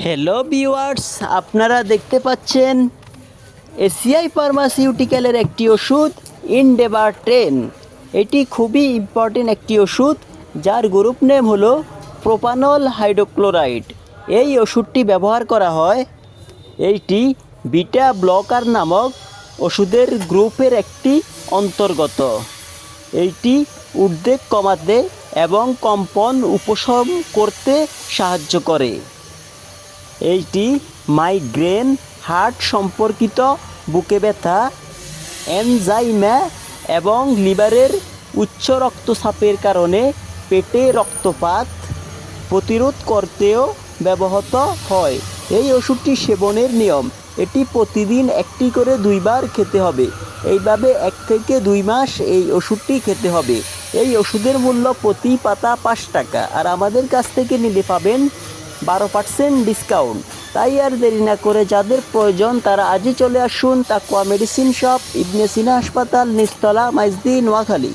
Hello viewers, আপনারা দেখতে পাচ্ছেন এসিআই ফার্মাসিউটিক্যালের একটি ওষুধ ইনডেভার 10। এটি খুবই ইম্পর্টেন্ট একটি ওষুধ যার গ্রুপ নেম হলো প্রোপানল হাইড্রোক্লোরাইড। এই ওষুধটি ব্যবহার করা হয়, এইটি বিটা ব্লকার নামক ওষুধের গ্রুপের একটি অন্তর্গত। এইটি উদ্বেগ কমাতে এবং কম্পন উপশম করতে সাহায্য করে। এইটি মাইগ্রেন, হার্ট সম্পর্কিত বুকে ব্যথা, এনজাইমা এবং লিভারের উচ্চ রক্তচাপের কারণে পেটে রক্তপাত প্রতিরোধ করতেও ব্যবহৃত হয়। এই ওষুধটি সেবনের নিয়ম, এটি প্রতিদিন একটি করে 2 বার খেতে হবে। এইভাবে 1 থেকে 2 মাস এই ওষুধটি খেতে হবে। এই ওষুধের মূল্য প্রতি পাতা 5 টাকা, আর আমাদের কাছ থেকে নিলে পাবেন 12% ডিসকাউন্ট। তাই আর দেরি না করে যাদের প্রয়োজন তারা আজই চলে আসুন তাকওয়া মেডিসিন শপ, ইবনে সিনা হাসপাতাল, নিচতলা, মাইজদি, নোয়াখালী।